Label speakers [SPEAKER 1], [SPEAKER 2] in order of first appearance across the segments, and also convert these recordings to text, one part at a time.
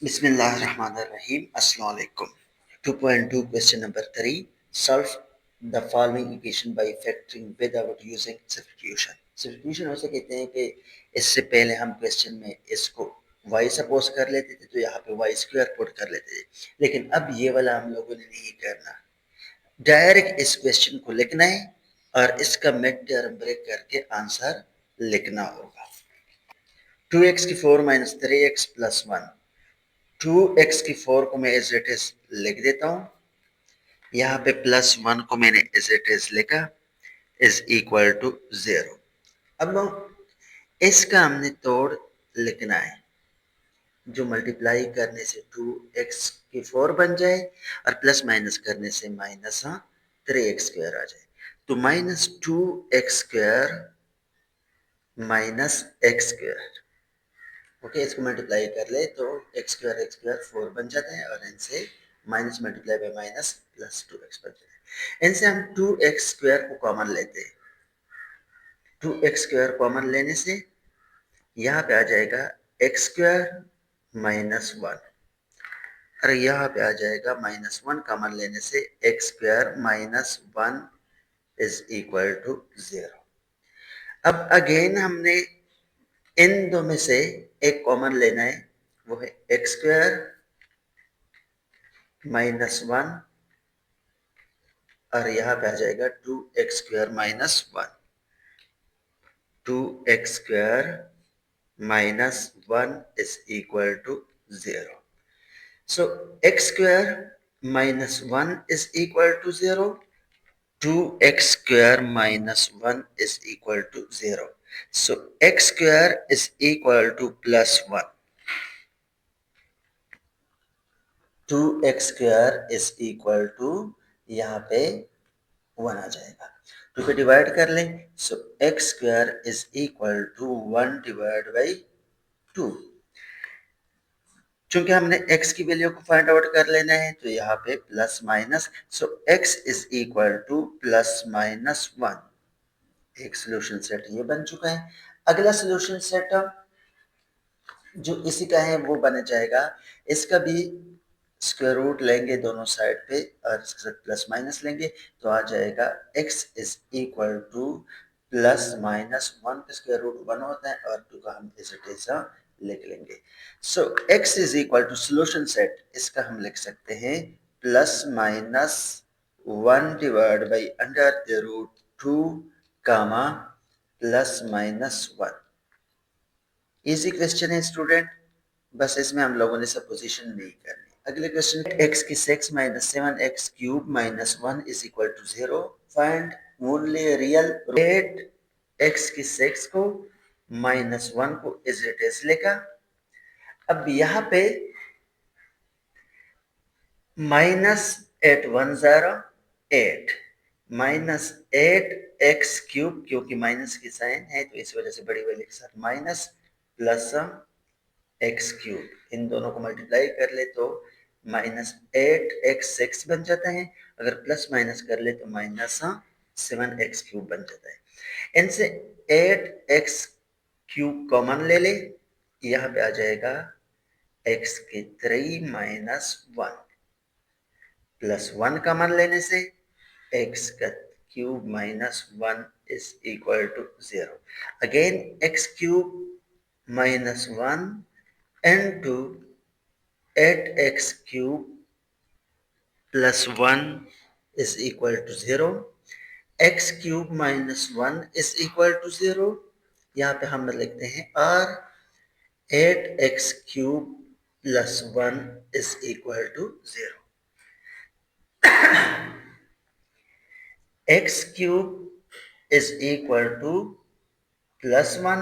[SPEAKER 1] Bismillahirrahmanirrahim. Assalamu alaikum. 2.2 question number 3. Solve the following equation by factoring without using substitution. Substitution उसे कहते हैं कि इससे पहले हम क्वेश्चन में इसको y सपोज कर लेते थे तो यहाँ पे y स्क्वायर पुट कर लेते थे, लेकिन अब ये वाला हम लोगों ने नहीं करना। डायरेक्ट इस क्वेश्चन को लिखना है और इसका मिड टर्म ब्रेक करके आंसर लिखना होगा। 2x की 4 माइनस 3x प्लस 1। 2x की 4 को मैं एज इट इज लिख देता हूं, यहाँ पे प्लस 1 को मैंने एज इट इज लिखा, इज इक्वल टू 0। अब इसका हमने तोड़ लिखना है, जो मल्टीप्लाई करने से 2x की 4 बन जाए और प्लस माइनस करने से माइनस 3x स्क्वायर आ जाए। तो minus 2x square minus x square, okay, इसको मल्टीप्लाई कर ले तो एक्स स्क्वायर 4 बन जाता है और इनसे minus multiply by minus plus 2x बन जाता है। इनसे हम 2x स्क्वायर को कॉमन लेते हैं। 2x स्क्वायर कॉमन लेने से यहाँ पे आ जाएगा एक्स स्क्वायर माइनस 1 और यहाँ पे आ जाएगा माइनस 1 कॉमन लेने से x square minus 1 is equal to 0। अब अगेन हमने इन दो में से एक कॉमन लेना है, वो है एक्स स्क्वायर माइनस 1 और यहाँ पे आ जाएगा 2x square minus 1। 2x square minus 1 is equal to 0। So x square minus 1 is equal to 0। 2x square minus 1 is equal to 0। So x square is equal to plus 1। 2x square is equal to यहाँ पे 1 आ जाएगा, 2 पे divide कर लें। So x square is equal to 1 divide by 2। चूंकि हमने x की value को फाइंड आउट कर लेना है तो यहाँ पे plus minus, so x is equal to plus minus 1। एक सोल्यूशन सेट ये बन चुका है। अगला सोल्यूशन सेट जो इसी का है वो बन जाएगा, इसका भी स्क्वायर रूट लेंगे दोनों साइड पे और इसके साथ प्लस माइनस लेंगे तो आ जाएगा x is equal to plus minus 1 का स्क्वायर रूट 1 होता है और 2 का हम इस लिख लेंगे। So x is equal to solution set, इसका हम लिख सकते हैं plus minus 1 divide by under the root 2 comma plus minus 1। Easy question है स्टूडेंट, बस इसमें हम लोगों ने सपोजिशन नहीं करनी। अगले क्वेश्चन, x की 6 minus 7x cube minus 1 is equal to 0। Find only real 8 x की 6 को माइनस 1 को इज इट इज लेगा। अब यहाँ पे माइनस 8 1 0 8 माइनस 8 एक्स क्यूब, क्योंकि माइनस की साइन है तो इस वजह से बड़ी वाली के साथ माइनस प्लस एक्स क्यूब, इन दोनों को मल्टीप्लाई कर ले तो माइनस 8x6 बन जाता है। अगर प्लस माइनस कर ले तो माइनस 7x क्यूब बन जाता है। इनसे 8x क्यूब कॉमन ले ले, यहाँ पे आ जाएगा x की 3 माइनस 1 प्लस 1 कॉमन लेने से x का cube minus 1 is equal to 0। Again x cube minus 1 into 8x cube plus 1 is equal to 0। x cube minus 1 is equal to 0। यहाँ पे हम लिखते हैं और 8x cube plus 1 is equal to 0। x cube is equal to plus 1,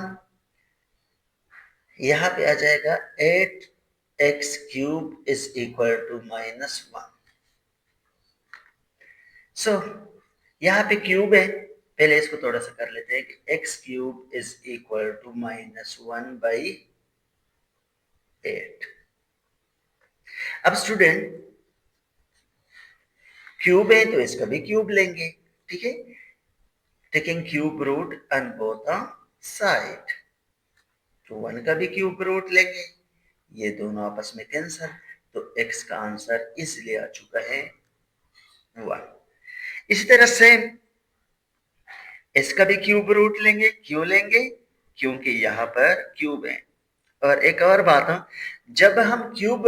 [SPEAKER 1] यहाँ पे आ जाएगा 8x cube is equal to minus 1। सो यहाँ पे क्यूब है, पहले इसको थोड़ा सा कर लेते हैं कि x cube is equal to minus 1 by 8। अब स्टूडेंट क्यूब है तो इसका भी क्यूब लेंगे, ठीक है, taking cube root on both side, तो 1 का भी क्यूब रूट लेंगे ये दोनों आपस में कैंसल, तो x का आंसर इसलिए आ चुका है 1। इसी तरह सेम इसका भी क्यूब रूट लेंगे, क्यों लेंगे? क्योंकि यहाँ पर क्यूब है। और एक और बात है, जब हम क्यूब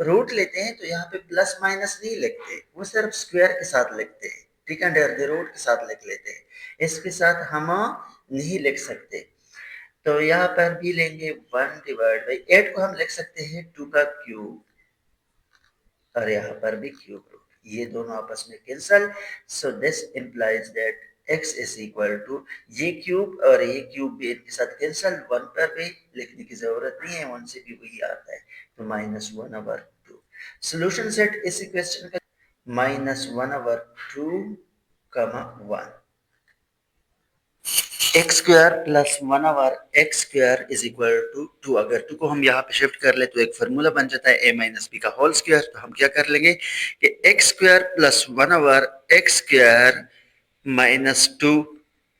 [SPEAKER 1] रूट लेते हैं तो यहाँ पे प्लस माइनस नहीं लिखते, वो सिर्फ स्क्वायर के साथ लिखते हैं, ठीक है, अंडर द रूट के साथ लिख लेते हैं, इसके साथ हम नहीं लिख सकते। तो यहाँ पर भी लेंगे 1 डिवाइड बाई 8 को हम लिख सकते हैं 2 का क्यूब, और यहाँ पर भी क्यूब रूट, ये दोनों आपस में cancel. So this implies that x is equal to ये क्यूब और ये क्यूब भी इनके साथ कैंसल, 1 पर भी लिखने की जरूरत नहीं है, 1 से भी वही आता है, तो -1/2। सोल्यूशन सेट इस इक्वेशन का -1/2, 1 x square plus 1/x² is equal to 2। अगर 2 को हम यहाँ पे शिफ्ट कर ले तो एक फार्मूला बन जाता है a माइनस बी का होल स्क्वायर। तो हम क्या कर लेंगे कि x square plus 1/x² minus 2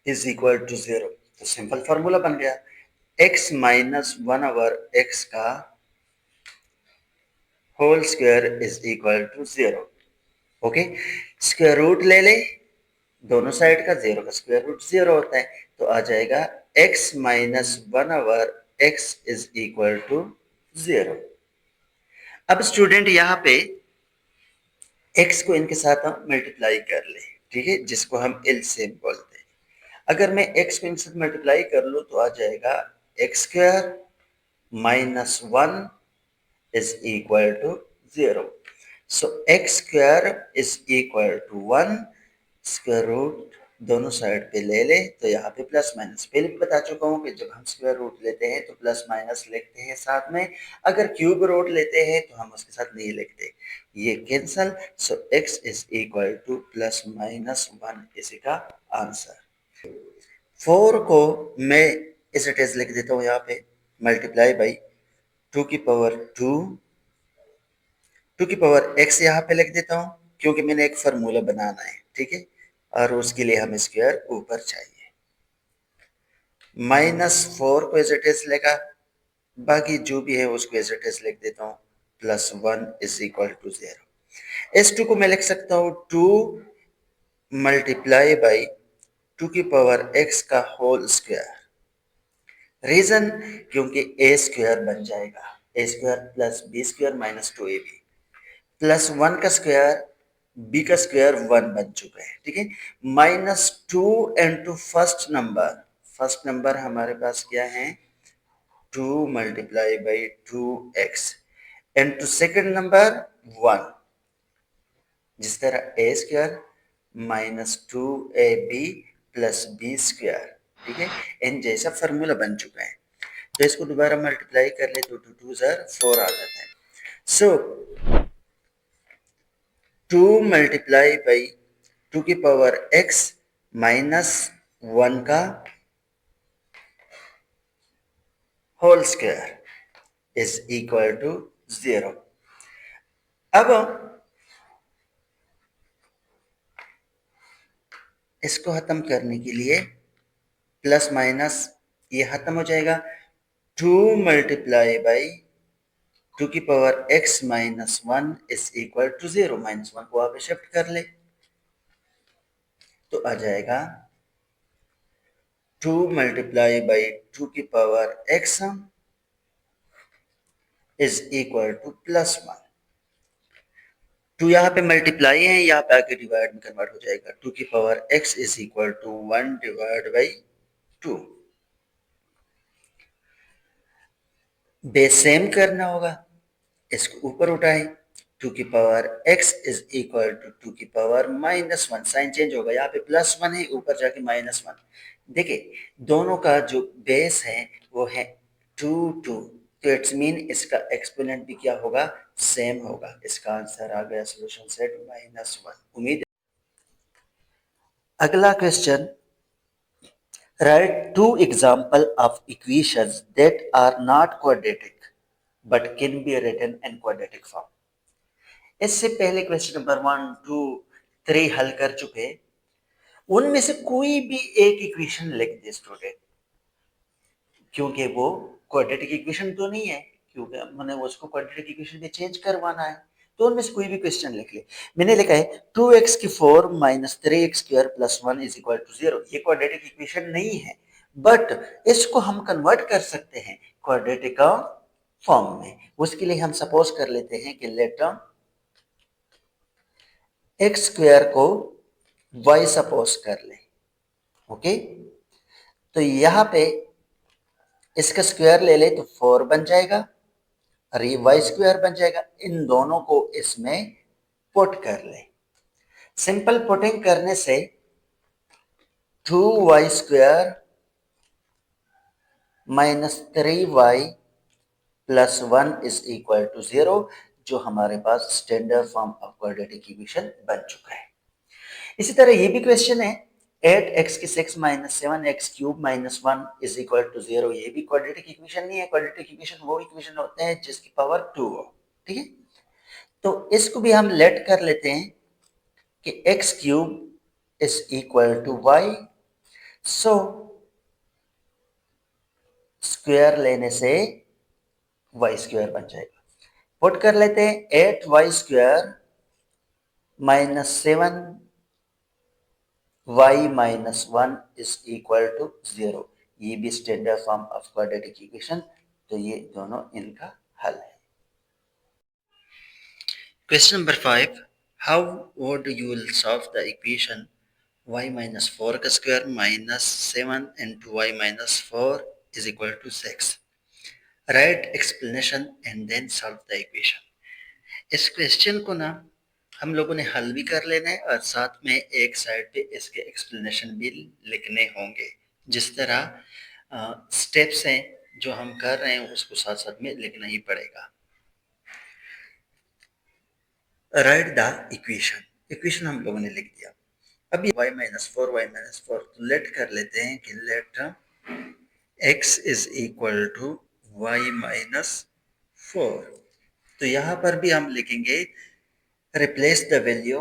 [SPEAKER 1] is equal to 0। तो सिंपल फार्मूला बन गया, x माइनस 1/x का whole square is equal to 0। Okay, square root ले ले, दोनों साइड का, 0 का स्क्वायर रूट 0 होता है, तो आ जाएगा x minus 1/x is equal to 0। अब स्टूडेंट यहाँ पे x को इनके साथ हम मल्टीप्लाई कर ले, ठीक है, जिसको हम एलसीएम बोलते हैं। अगर मैं x को इनके साथ मल्टीप्लाई कर लूँ तो आ जाएगा x square minus 1 is equal to 0. So x square is equal to 1, square root दोनों साइड पे ले ले तो यहाँ पे प्लस माइनस, पहले भी बता चुका हूँ कि जब हम स्क्वायर रूट लेते हैं तो प्लस माइनस लिखते हैं साथ में, अगर क्यूब रूट लेते हैं तो हम उसके साथ नहीं लिखते, ये cancel. So x is equal to plus minus 1 इसी का आंसर। 4 को मैं इस इट इज लिख देता हूँ यहाँ पे, मल्टीप्लाई बाई 2 की पावर 2, 2 की पावर x यहाँ पे लिख देता हूँ क्योंकि मैंने एक फार्मूला बनाना है, ठीक है, और उसके लिए हमें स्क्वायर ऊपर चाहिए। -4 को एज इट इज लेगा, बाकी जो भी है उसको एज इट इज लिख देता हूँ, प्लस 1 इज इक्वल टू 0। इस 2 को मैं लिख सकता हूँ 2 मल्टीप्लाई बाई 2 की पावर x का होल स्क्वायर। रीजन, क्योंकि a स्क्वायर बन जाएगा, a square plus b square minus 2ab, plus 1 का स्क्वायर b का स्क्वायर 1 बन चुका है, ठीक है, -2 इंटू फर्स्ट नंबर हमारे पास क्या है 2 multiply by 2x into second number 1, जिस तरह a square -2ab plus b square, ठीक है, इन जैसा फॉर्मूला बन चुका है। तो इसको दोबारा मल्टीप्लाई कर ले तो 2 2 4 आ जाता है। सो 2 मल्टीप्लाई बाई 2 की पावर x माइनस 1 का whole square is equal to 0। अब इसको खत्म करने के लिए प्लस माइनस ये खत्म हो जाएगा, 2 मल्टीप्लाई बाई 2 की power x minus 1 is equal to 0। -1 को आप शिफ्ट कर ले तो आ जाएगा 2 मल्टीप्लाई बाई 2 की power x is equal to plus 1। 2 यहाँ पे मल्टीप्लाई है, यहाँ पे आके डिवाइड में कन्वर्ट हो जाएगा, 2 की power x is equal to 1 divide by 2। Base same करना होगा, इसको ऊपर उठाएं, 2 की power x is equal to 2 की पावर -1, साइन चेंज होगा, यहाँ पे +1 है, ऊपर जाके -1। देखिए दोनों का जो बेस है वो है 2 2, तो इट्स मीन इसका एक्सपोनेंट भी क्या होगा, सेम होगा। इसका आंसर आ गया सोल्यूशन सेट -1। उम्मीद। अगला question, write 2 example of equations that are not quadratic but can be written in quadratic form. इससे पहले क्वेश्चन नंबर 1 2 3 हल कर चुके, उनमें से कोई भी एक इक्वेशन लिख दे स्टूडेंट, क्योंकि वो क्वाड्रेटिक इक्वेशन तो नहीं है, क्योंकि मैंने उसको क्वाड्रेटिक इक्वेशन में चेंज करवाना है। तो उनमें से कोई भी क्वेश्चन लिख ले। मैंने लिखा है 2x की 4 minus 3x square plus 1 is equal to 0। ये क्वाड्रेटिक इक्वेशन नहीं है, बट इसको हम कन्वर्ट कर सकते हैं क्वाड्रेटिक फॉर्म में। उसके लिए हम सपोज कर लेते हैं कि लेट x स्क्वायर को y सपोज कर ले। ओके, तो यहां पे इसका स्क्वायर ले ले तो 4 बन जाएगा और ये वाई स्क्वायर बन जाएगा। इन दोनों को इसमें पुट कर ले। सिंपल पुटिंग करने से 2y square minus 3y plus 1 is equal to 0, जो हमारे पास standard form of quadratic equation बन चुका है। इसी तरह ये भी क्वेश्चन है 8x की 6 minus 7x cube minus 1 is equal to 0। ये भी क्वाड्रेटिक इक्वेशन नहीं है। क्वाड्रेटिक इक्वेशन वो इक्वेशन होते हैं जिसकी पावर 2 हो। ठीक है, तो इसको भी हम लेट कर लेते हैं कि x cube is equal to y. सो स्क्वायर लेने से वाई स्क्वायर बन जाएगा। पुट कर लेते हैं 8y square minus 7 y minus 1 is equal to 0। ये भी standard form of quadratic equation. तो ये दोनों इनका हल है। Question number 5, how would you will solve the equation y minus 4 का square minus 7 into y minus 4 is equal to 6. Write explanation and then solve the equation. इस question को ना हम लोगों ने हल भी कर लेना है और साथ में एक साइड पे इसके एक्सप्लेनेशन भी लिखने होंगे। जिस तरह स्टेप्स हैं जो हम कर रहे हैं उसको साथ साथ में लिखना ही पड़ेगा। Right the equation. इक्वेशन हम लोगों ने लिख दिया। अब y माइनस 4 तो लेट कर लेते हैं कि let x is equal to y minus 4। तो यहां पर भी हम लिखेंगे रिप्लेस द वैल्यू।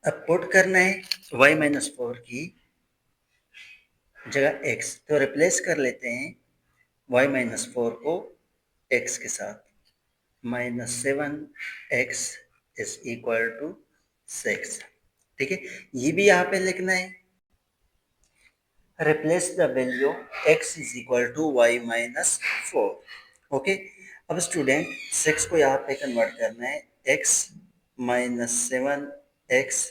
[SPEAKER 1] अब पुट करना है y माइनस 4 की जगह x, तो रिप्लेस कर लेते हैं y माइनस 4 को x के साथ। Minus 7x is equal to 6। ठीक है, ये भी यहाँ पे लिखना है replace the value x is equal to y minus 4। Okay, अब स्टूडेंट 6 को यहाँ पे कन्वर्ट करना है x माइनस 7x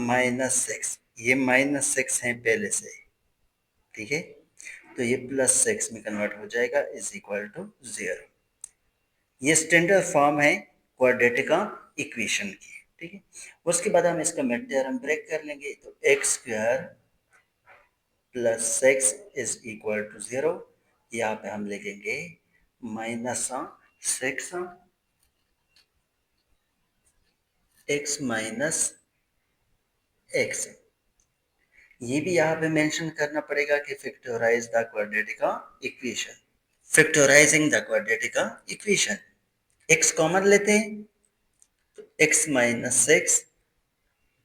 [SPEAKER 1] माइनस 6। ये माइनस 6 है पहले से। ठीक है, तो ये प्लस 6 में कन्वर्ट हो जाएगा इज इक्वल टू 0। ये स्टैंडर्ड फॉर्म है क्वाड्रेटिक इक्वेशन की। ठीक है, उसके बाद हम इसका मिड थ्योरम ब्रेक कर लेंगे। तो x square plus 6 is equal to 0। यहाँ पे हम लिखेंगे माइनस 6 एक्स माइनस एक्स। ये भी यहाँ पे मेंशन करना पड़ेगा कि factorise the quadratic equation. Factorising the quadratic equation, x common लेते हैं तो एक्स माइनस 6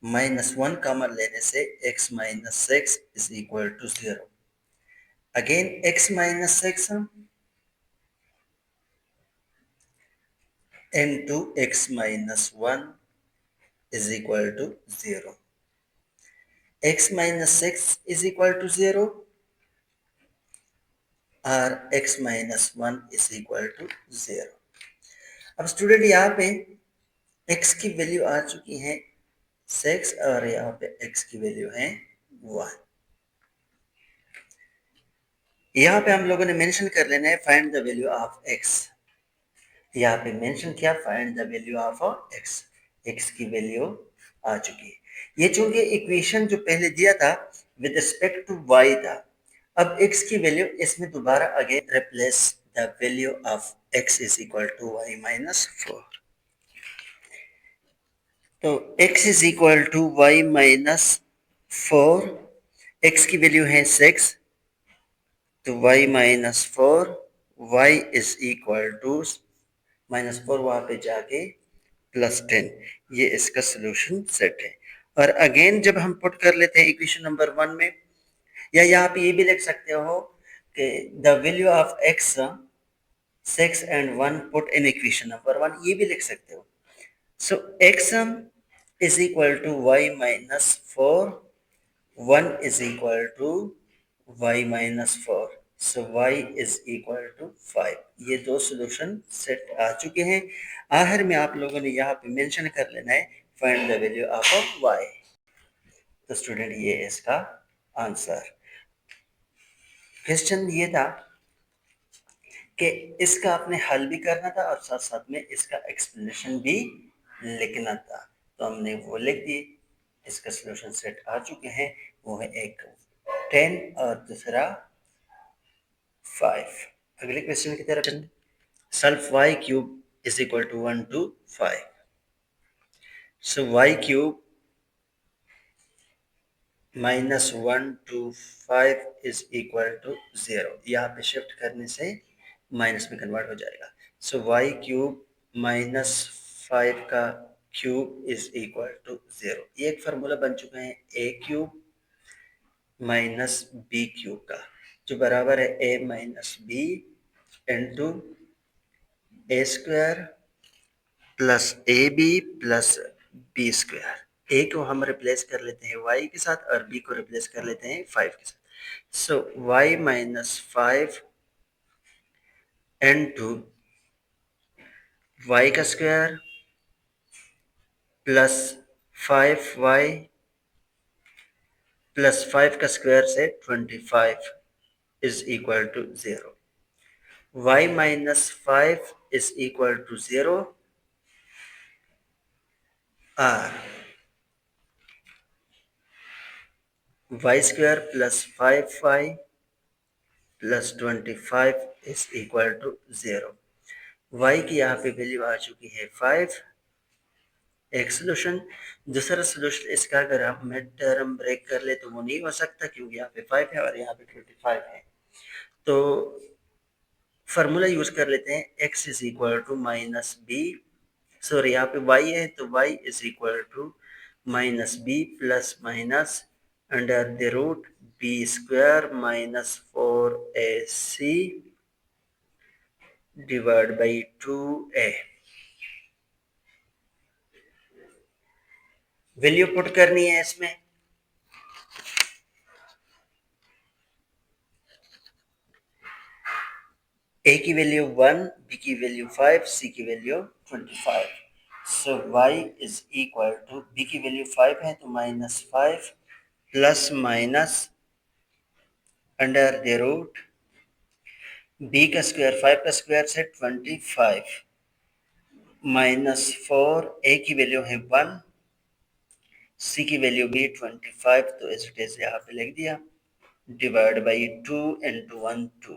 [SPEAKER 1] माइनस 1 कॉमन लेने से x minus 6 is equal to 0। Again x minus 6 into x minus 1 is equal to 0. x minus 6 is equal to 0 और x minus 1 is equal to 0। अब student यहाँ पे x की वैल्यू आ चुकी है 6 और यहाँ पे x की वैल्यू है 1। यहाँ पे हम लोगों ने मेंशन कर लेना है find the value of x। यहाँ पे मेंशन किया find the value of x। x की वैल्यू आ चुकी है। ये चूंकि इक्वेशन जो पहले दिया था विद रिस्पेक्ट टू y था, अब x की वैल्यू इसमें दोबारा again replace the value of x is equal to y minus 4। तो x is equal to y minus 4। x की वैल्यू है 6, तो y minus 4 y is equal to minus 4 वहां पे जाके प्लस 10। ये इसका सोल्यूशन सेट है। और अगेन जब हम पुट कर लेते हैं इक्वेशन नंबर 1 में, या यहाँ पे ये भी लिख सकते हो the value of x 6 and 1 put in equation number 1, ये भी लिख सकते हो. So x is equal to y minus 4, 1 is equal to y minus 4. So y is equal to 5. ये दो सॉल्यूशन सेट आ चुके हैं. आखिर में आप लोगों ने यहाँ पे मेंशन कर लेना है find the value of y. तो स्टूडेंट ये इसका आंसर. क्वेश्चन ये था कि इसका आपने हल भी करना था और साथ साथ में इसका एक्सप्लेनेशन भी लिखना था. तो हमने वो लिख दिए. इसका सॉल्यूशन सेट आ चुके हैं. वो है एक 10 और दूसरा 5. अगले क्वेश्चन की तरफ चलते. Solve y cube is equal to 1 to 5. So y cube minus 1 to 5 is equal to 0. यहाँ पे शिफ्ट करने से माइनस में कन्वर्ट हो जाएगा. सो y क्यूब माइनस 5 का क्यूब इज इक्वल टू 0. ये एक फार्मूला बन चुका है a cube minus b cube का, जो बराबर है a minus b into a square plus a b plus b square. A को हम रिप्लेस कर लेते हैं y के साथ और b को रिप्लेस कर लेते हैं 5 के साथ. So y minus 5 into y का स्क्वायर प्लस 5y प्लस 5 का स्क्वायर से 25 is equal to 0. y minus 5 is equal to 0 और y square plus 5y plus 25 is equal to 0. y की यहाँ पे वैल्यू आ चुकी है 5. एक सोल्यूशन. दूसरा सोल्यूशन इसका अगर हम मिड टर्म ब्रेक कर ले तो वो नहीं हो सकता क्योंकि यहाँ पे 5 है और यहाँ पे 25 है. तो फार्मूला यूज कर लेते हैं x is equal to minus B. Sorry यहाँ पे y है तो y is equal to minus B plus minus under the root B square minus 4ac divide by 2a. Value put करनी है इसमें. a की वैल्यू 1, b की value 5, c की value 25. So y is equal to b की value 5 है तो minus 5 plus minus under the root b का स्क्वायर 5 का स्क्वायर से 25 माइनस 4. a की वैल्यू है 1, c की वैल्यू भी 25 तो इस इट इज यहाँ पे लिख दिया डिवाइड बाई 2 इंटू 1 2.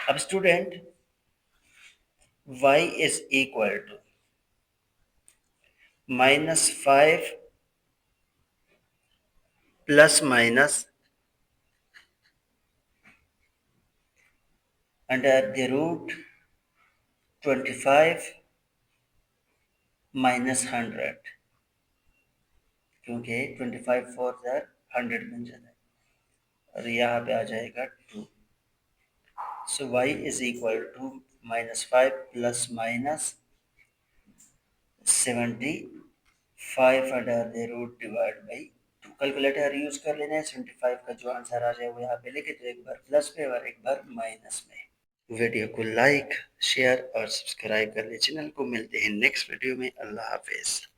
[SPEAKER 1] अब student y is equal to minus 5 plus minus under the root 25 minus 100 क्योंकि 25 4 100 बन जाता है और यहाँ पे आ जाएगा 2. So y is equal to minus 5 plus minus 75 under the root divide by 2. Calculator use कर लेना है. 75 का जो आंसर आ जाए वो यहाँ पे लिखे तो एक बार प्लस में और एक बार माइनस में. वीडियो को लाइक शेयर और सब्सक्राइब कर ले चैनल को. मिलते हैं नेक्स्ट वीडियो में. अल्लाह हाफिज.